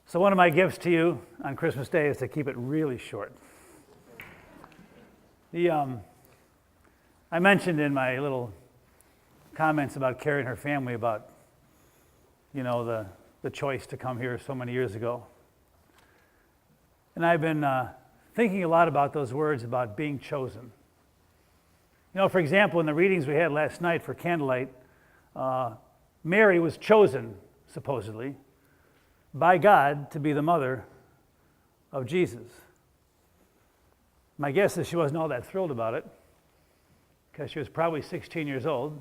So one of my gifts to you on Christmas Day is to keep it really short. I mentioned in my little comments about Carrie and her family about, the choice to come here so many years ago. And I've been thinking a lot about those words about being chosen. For example, in the readings we had last night for candlelight, Mary was chosen, supposedly, by God to be the mother of Jesus. My guess is she wasn't all that thrilled about it because she was probably 16 years old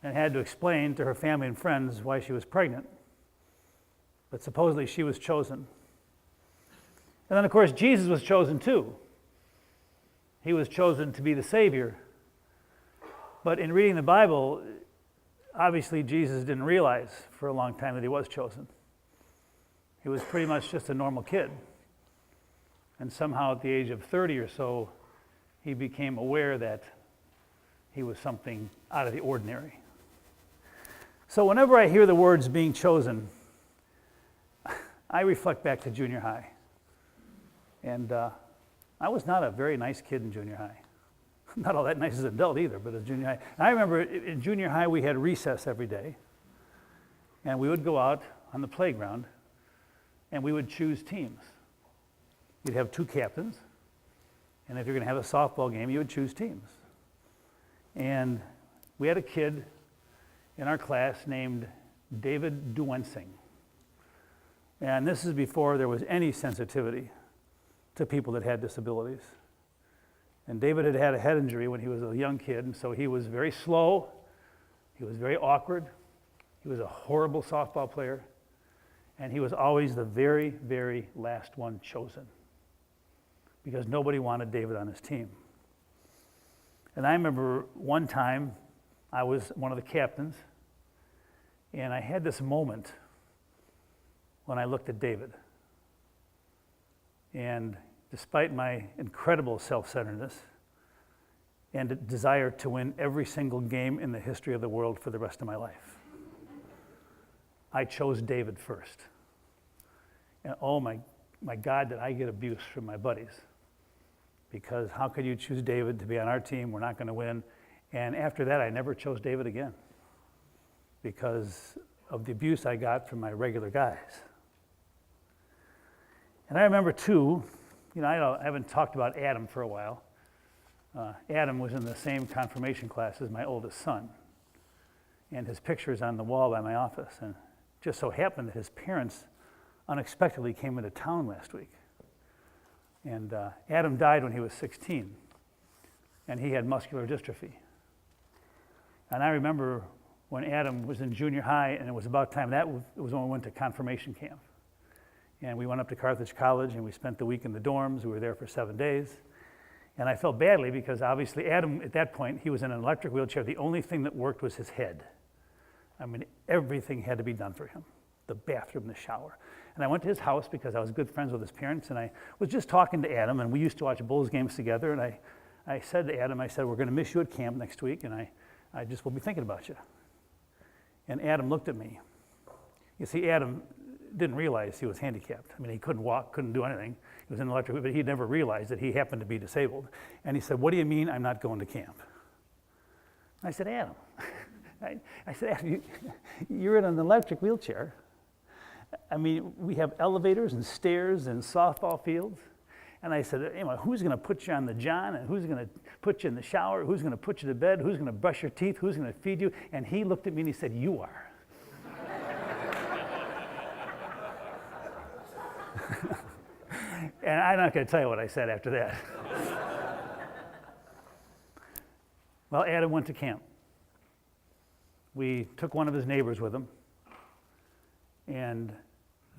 and had to explain to her family and friends why she was pregnant. But supposedly she was chosen. And then, of course, Jesus was chosen too. He was chosen to be the Savior. But in reading the Bible, obviously Jesus didn't realize for a long time that he was chosen. He was pretty much just a normal kid. And somehow at the age of 30 or so, he became aware that he was something out of the ordinary. So whenever I hear the words being chosen, I reflect back to junior high. And I was not a very nice kid in junior high. Not all that nice as an adult either, but as junior high. And I remember in junior high we had recess every day. And we would go out on the playground and we would choose teams. You'd have two captains. And if you're going to have a softball game, you would choose teams. And we had a kid in our class named David Duensing. And this is before there was any sensitivity to people that had disabilities. And David had had a head injury when he was a young kid, and so he was very slow, he was very awkward, he was a horrible softball player, and he was always the very, very last one chosen because nobody wanted David on his team. And I remember one time I was one of the captains, and I had this moment when I looked at David. And despite my incredible self-centeredness and a desire to win every single game in the history of the world for the rest of my life, I chose David first. And oh my God, did I get abuse from my buddies. Because how could you choose David to be on our team? We're not going to win. And after that, I never chose David again because of the abuse I got from my regular guys. And I remember too, I haven't talked about Adam for a while. Adam was in the same confirmation class as my oldest son. And his picture is on the wall by my office. And it just so happened that his parents unexpectedly came into town last week. And Adam died when he was 16. And he had muscular dystrophy. And I remember when Adam was in junior high, and it was about time, it was when we went to confirmation camp. And we went up to Carthage College, and we spent the week in the dorms. We were there for 7 days. And I felt badly because obviously Adam, at that point, he was in an electric wheelchair. The only thing that worked was his head. I mean, everything had to be done for him. The bathroom, the shower. And I went to his house because I was good friends with his parents, and I was just talking to Adam, and we used to watch Bulls games together, and I said to Adam, we're going to miss you at camp next week, and I just will be thinking about you. And Adam looked at me. You see, Adam didn't realize he was handicapped. I mean, he couldn't walk, couldn't do anything. He was in electric, but he never realized that he happened to be disabled. And he said, "What do you mean I'm not going to camp?" I said, "Adam," Adam, you're in an electric wheelchair. I mean, we have elevators and stairs and softball fields. And I said, who's going to put you on the john, and who's going to put you in the shower, who's going to put you to bed, who's going to brush your teeth, who's going to feed you? And he looked at me and he said, "You are." And I'm not going to tell you what I said after that. Well, Adam went to camp. We took one of his neighbors with him. And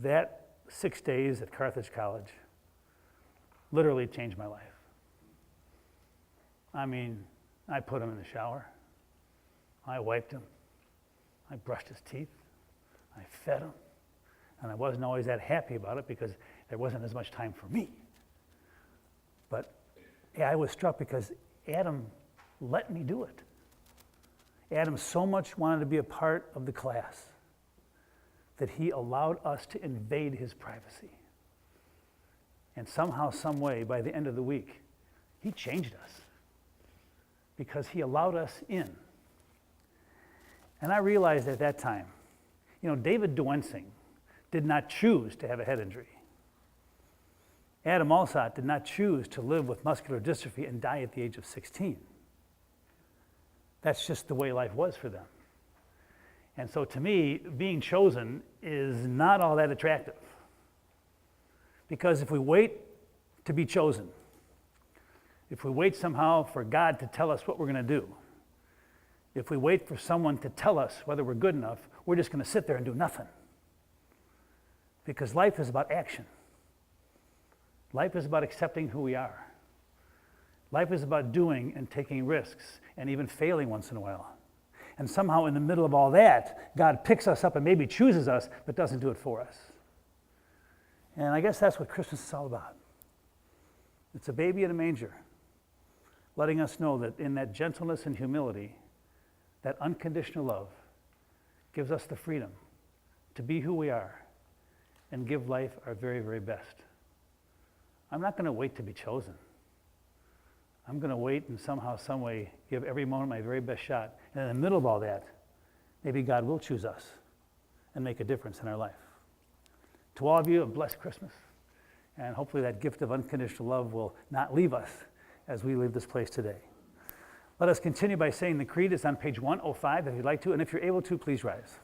that 6 days at Carthage College literally changed my life. I mean, I put him in the shower. I wiped him. I brushed his teeth. I fed him. And I wasn't always that happy about it because there wasn't as much time for me. But yeah, I was struck because Adam let me do it. Adam so much wanted to be a part of the class that he allowed us to invade his privacy. And somehow, some way, by the end of the week, he changed us because he allowed us in. And I realized at that time, David Duensing did not choose to have a head injury. Adam Alsott did not choose to live with muscular dystrophy and die at the age of 16. That's just the way life was for them. And so to me, being chosen is not all that attractive. Because if we wait to be chosen, if we wait somehow for God to tell us what we're going to do, if we wait for someone to tell us whether we're good enough, we're just going to sit there and do nothing. Because life is about action. Life is about accepting who we are. Life is about doing and taking risks and even failing once in a while. And somehow in the middle of all that, God picks us up and maybe chooses us, but doesn't do it for us. And I guess that's what Christmas is all about. It's a baby in a manger, letting us know that in that gentleness and humility, that unconditional love gives us the freedom to be who we are and give life our very, very best. I'm not going to wait to be chosen. I'm going to wait and somehow, some way, give every moment my very best shot. And in the middle of all that, maybe God will choose us and make a difference in our life. To all of you, a blessed Christmas. And hopefully that gift of unconditional love will not leave us as we leave this place today. Let us continue by saying the creed. It's on page 105 if you'd like to. And if you're able to, please rise.